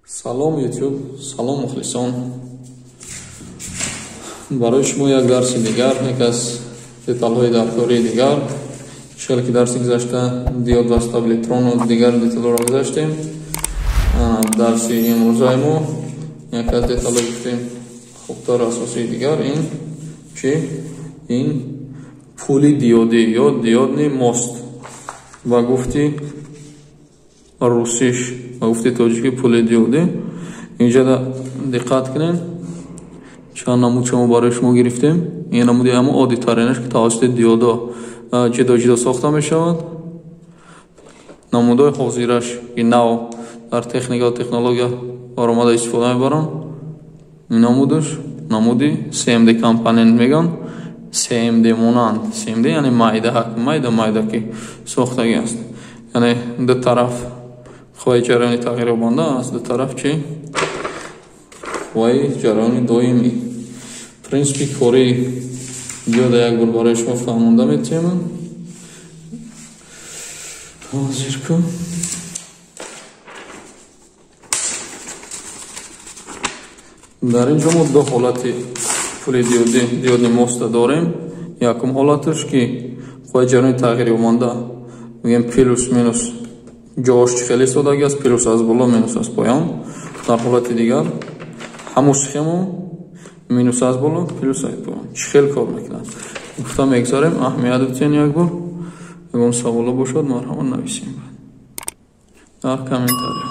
Салом YouTube, салом мухлисон. Барои шумо як дарси дигар, як аз деталҳои дар кори дигар. Шкал ки дарси гузашта диод ва стаб электрону дигар деталҳоро гузаштем. Дарси имрӯзаи мо як аз деталҳои гуфтем хубтар асосии дигар ин чи? Ин пули диодӣ ё диодни мост. Ва гуфти русиш ва гуфти тоҷикӣ пули диодӣ. Инҷа диққат кунед. Чанд намуд шумо барои шумо гирифтем. Ин намуди ҳамон оддитаринаш ки тавассути диодо ҷудо сохта мешавад. Намудҳои ҳозираш ки нав дар техника ва технология баромада истифода мебаранд. Ин намудаш намуди CMD компонент меган. CMD монанд. CMD яъне майда ки сохтагӣ аст. Яъне ду тараф хоҳи ҷараёни тағйирёбанда аст, ду тараф чи? Хоҳи ҷараёни доимӣ. Принсипи кори диода як бор барои шумо фаҳмонда метавонам. Ҳозир кун. Дар инҷо мо ду ҳолати пули диодни моста дорем. Якум ҳолаташ ки хоҳи ҷараёни тағйирёбанда мегӯем плюс минус ҷош хеле содагӣ аст, плюс аз боло, минус аз поён. Дар ҳолати дигар ҳамун схему минус аз боло, плюс аз поён. Чӣ хел кор мекунад? Гуфта мегзарем, аҳамият битен як бор. Ягон саволо бошад, марҳамат нависем дар комментария.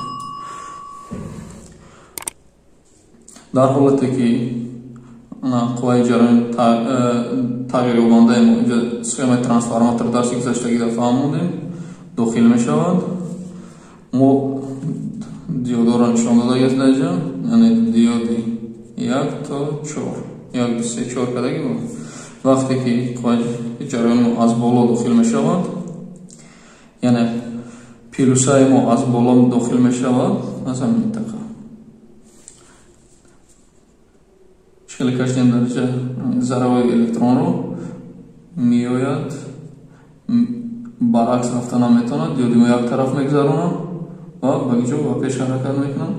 Дар ҳолате ки қувваи ҷараёни тағйирёбандаи мо инҷа схемаи трансформатор дарси гузаштагида фаҳмондем, дохил мешавад. Мо диодоро нишон додагист дар инҷа, яъне диоди 1 то 4, 1, 2, 3, 4 кадаги бо. Вақте ки қувваи ҷараёни мо аз боло дохил мешавад, яъне плюсаи мо аз боло дохил мешавад, аз ҳамин минтақа. Шкали каштем дар инҷа зарраҳои электронро меояд баръакс рафта наметавонад. Диоди мо як тараф мегзаронад ва ба ҷо ва пеш ҳаракат мекунад.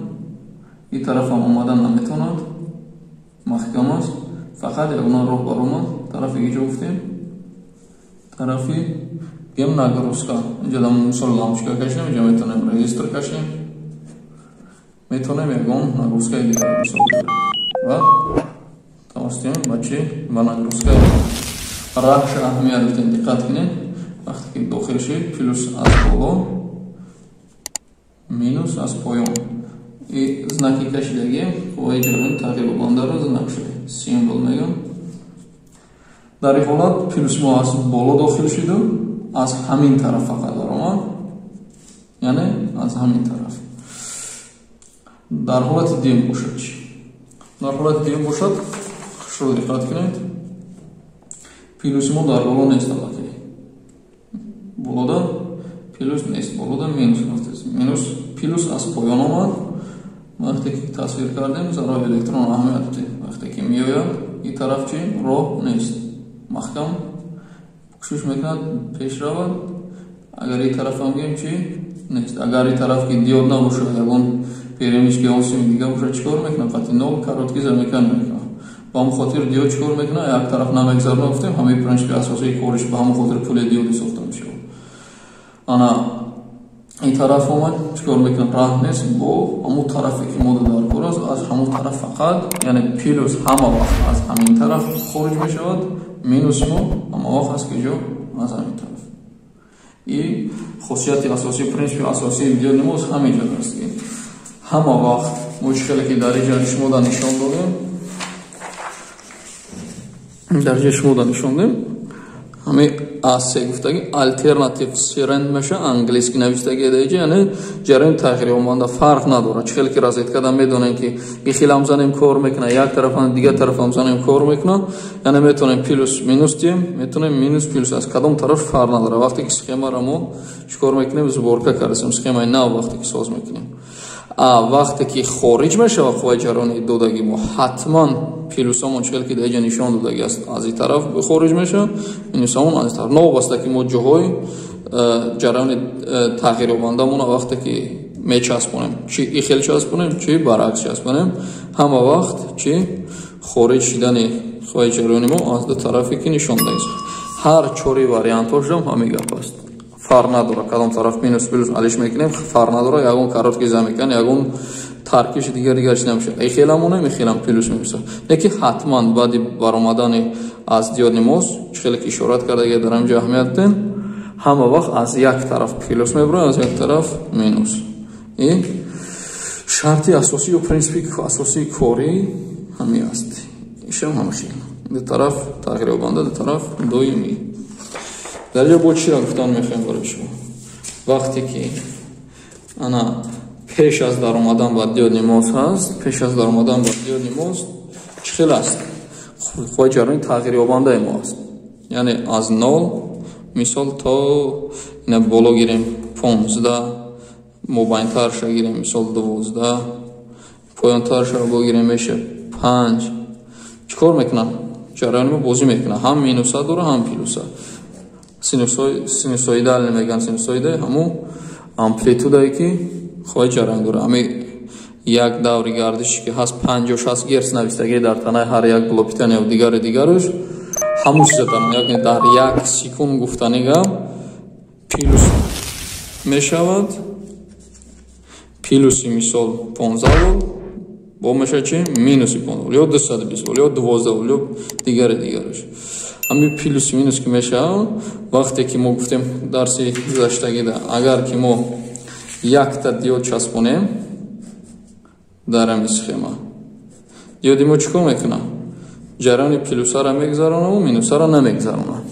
ин тараф ҳам омадан наметавонад, маҳкам аст. Фақат ягона роҳ баромад. Тарафи ки ҷо гуфтем, тарафи гем нагрузка. Инҷа дар мисол лампочка кашем, инҷа метавонем резистор кашем, метавонем ягон нагрузкаи дигар мисол ва тавассути ба чӣ? Ба нагрузка. Раҳш аҳамият битен, диққат кунед. Вақте ки дохил шид, плюс аз боло, минус аз поён. И знаки кашидаги қувваи ҷараёни тағйирёбандаро знак шуд, символ мегӯям. Дар ин ҳолат плюс мо аз боло дохил шуду, аз ҳамин тараф фақат даромад, яъне аз ҳамин тараф. Дар ҳолати дим бошад чӣ? Дар ҳолати дим бошад, хушро диққат кунед. Плюси мо дар боло нест, албатта. Болода плюс нест, болода минус аст. Минус плюс аз поён омад. Вақте ки тасвир кардем, зарраҳои электрон аҳамият додем. Вақте ки меояд, ин тараф чӣ? Роҳ нест. Маҳкам кӯшиш мекунад пеш равад. Агар ин тараф ҳам гӯем чӣ? Нест. Агар ин тараф ки диод набошад, ягон перемички ягон сими дигар бошад, чӣ кор мекунад? Қатъи нол короткӣ замекан мекунад. Ба ҳамон хотир диод чӣ кор мекунад? Як тараф намегзарона гуфтем, ҳамаи принципи асосии кориш ба ҳамон хотир пули диодӣ сохта мешавад. Ана ин тараф омад, чӣ кор мекунад? Раҳ нест, бо ҳамон тарафе ки мо дар кор аст, аз ҳамон тараф фақат, яъне плюс ҳама вақт аз ҳамин тараф хориҷ мешавад, минус мо ҳама вақт аз ки ҷо? Аз ҳамин тараф. Ин хусусияти асосӣ, принципи асосии диодни мо ҳамин ҷо аст ки ҳама вақт мо чӣ хеле ки дар инҷа шумо дар нишон додем, дар ҷои шумо дар нишон додем, ҳамин асе гуфтаги альтернатив сиренд меша, англиски навистаги даиҷа, яъне ҷараёни тағйирёбанда фарқ надорад. Чӣ хеле ки розеткада медонем ки ин хелам занем кор мекунад, як тарафам дигар тарафам занем кор мекунад, яъне метавонем плюс минус дием, метавонем минус плюс, аз кадом тараф фарқ надорад. Вақте ки схемаро мо чӣ кор мекунем? Зборка кардем, схемаи нав вақте ки соз мекунем. Вақте ки хориҷ мешавад қувваи ҷараёни додаги мо, ҳатман плюсамон чӣ хел ки дар инҷа нишон додаги аст, аз ин тараф хориҷ мешавад, минусамон аз ин тараф. Новобаста ки мо ҷоҳои ҷараёни тағйирёбандамона вақте ки мечаспонем, чи ихел часпонем, чи баръакс часпонем, ҳама вақт чи хориҷ шидани хоҳи ҷараёни мо аз ду тарафе ки нишон дадем. ҳар чори вариантошам ҳамин гап аст. Фарқ надора кадом тараф минус плюс алиш мекунем, фарқ надора ягон каротки зам мекунем, ягон таркиши дигар чиз намешад. Ихелам монем, ихелам плюс мемисад. Лекин ҳатман баъди баромадани аз диёди мос чихеле ки ишорат кардаги дар ҳамҷо аҳамият ден, ҳама вақт аз як тараф плюс мебурад, аз як тараф минус. И шарти асосӣ ё принципи асосии кори ҳамин аст. ишам ҳамахел. Ду тараф тағйирёбанда, ду тараф доимӣ. дар ҷо бо чиро гуфтан мехоҳем барои шумо. Вақте ки ана пеш аз даромадан ба диёди мос ҳаст, пеш аз даромадан ба диёди мос чӣ хел аст? хоҳи ҷараёни тағйирёбандаи мо аст. Яъне аз 0 мисол то ина боло гирем 15, мобайнтарша гирем мисол 12, поёнтарша богирем меша 5. чикор мекунам? ҷараёни мо бозӣ мекунам. ҳам минуса дора, ҳам плюса. синусоидал меган, синусоида ҳамун амплитудае ки хоҳи ҷараён дора. ҳамин як даври гардиши ки ҳаст 50-60 герц навистагӣ дар танаи ҳар як блопитани ё дигарош ҳамун чиза дорам. яъне дар як секунд гуфтани гап плюс мешавад. плюси мисол 15 вольт бо меша чи минуси 15 вольт ё 220 вольт ё 12 вольт ё дигарош. ҳамин плюси минус ки мешавад вақте ки мо гуфтем дарси гузаштагида агар ки мо якта диод часпонем дар ҳамин схема, диоди мо чӣ кор мекунад? ҷараёни плюсара мегзаронад ва минусара намегзаронад.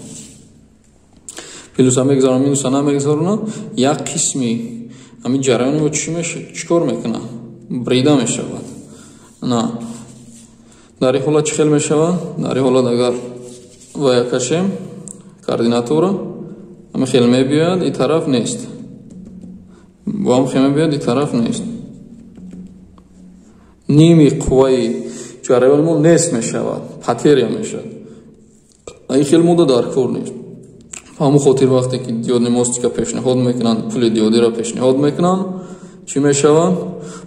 плюса мегзаронад, минуса намегзаронад. як қисми ҳамин ҷараёни мо чӣ кор мекунад? брида мешавад. дар ин ҳолат чӣ хел мешавад? дар ин ҳолат агар вая кашем координатора ҳамин хел мебиёяд, ин тараф нест. бо ҳам хел мебиёяд, ин тараф нест. ними қувваи ҷараёни мо нест мешавад, потеря мешавад. ин хел мудда дар кор нест. ҳамун хотир вақте ки диодни мостика пешниҳод мекунанд, пули диодиро пешниҳод мекунанд, чӣ мешавад?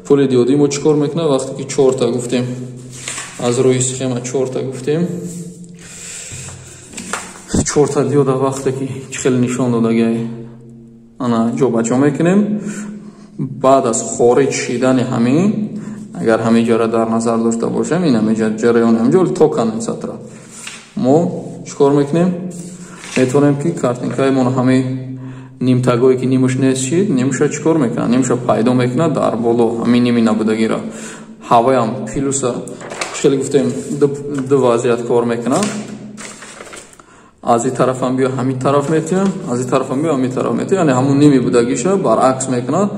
пули диодӣ мо чӣ кор мекунад? вақте ки 4 гуфтем, аз рӯи схема 4 гуфтем, 4 диода вақте ки чӣ хел нишон додагӣ ана ҷобаҷо мекунем. баъд аз хориҷ шидани ҳамин, агар ҳамин ҷара дар назар дошта бошем, ин ҳамин ҷараёни ҳамҷо то конденсатора мо чӣ кор мекунем? метавонем ки картинкаимон ҳамин нимтагое ки нимуш нест шид, нимуша чӣ кор мекунад? нимуша пайдо мекунад дар боло ҳамин ними набудагиро. ҳаваям плюса чӣ хел гуфтем ду вазъият кор мекунад. аз ин тарафам биё ҳамин тараф метиҳам, аз ин тарафам биё ҳамин тараф метиҳам. яъне ҳамун ними будагиша баръакс мекунад.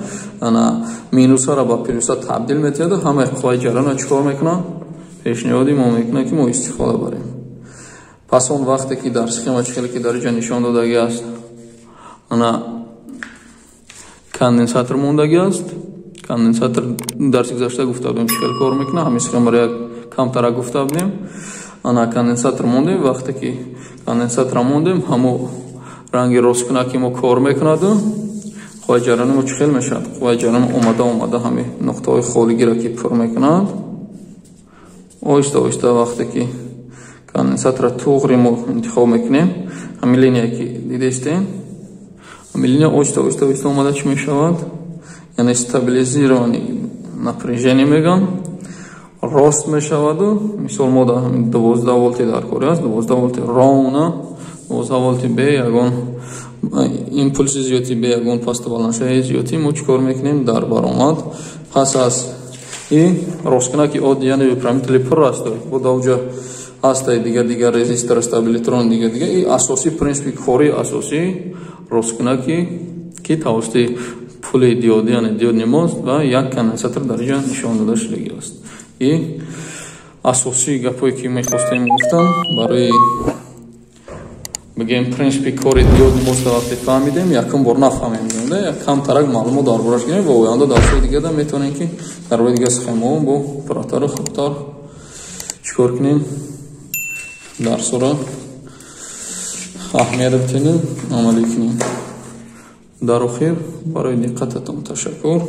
ана минусара ба плюса табдил метиҳад. ҳамаи қувваи ҷараёнро чӣ кор мекунад? пешниҳоди мо мекунад ки мо истифода барем. пас он вақте ки дар схема чӣ хеле ки дар ҷо нишон додагӣ аст, ана конденсатор мондагӣ аст. конденсатор дарси гузашта гуфта будем чӣ хел кор мекунад. ҳамин схемаро як камтара гуфта будем. ана конденсатор мондем. вақте ки конденсатора мондем, ҳамун ранги росткунаки мо кор мекунаду қувваи ҷараёни мо чӣ хел мешавад? қувваи ҷараёни омада ҳамин нуқтаҳои холигиро ки пур мекунад, оҳиста оҳиста вақте ки конденсатора туғри мо интихоб мекунем, ҳамин линия ки дидестем, ҳамин линия оҳиста оҳиста омада чӣ мешавад? яъне стабилизировани напряжение меган, рост мешаваду мисол мо дар 12 волти дар кори аст, 12 волти ровна, 12 волти бе ягон импулси зиёди бе ягон пастабаландшаи зиёди мо чӣ кор мекунем? дар баромад. пас аз ин росткунаки одди яъне пирамидали пур аст, бо давҷа ҳастай дигар резистор стабилитрон дигар. И асосӣ принципи кори асосӣ росткунаки ки тавассути пули диоди яъне диодни мост ва як конденсатор дар ҷо нишон дода шудагӣ аст. И асосии гапое ки мехостем гуфтам барои бигем принципи кори диодни мост вақте фаҳмидем, якум бор нафаҳмем, як камтарак маълумот дар бораш гирем ва оянда дарсҳои дигарда метавонем ки дар бораи дигар схемаҳо бо биротару хубтар чӣ кор кунем? дарсҳоро аҳамият битинем, амалӣ кунем. дар охир барои диққататон ташаккур.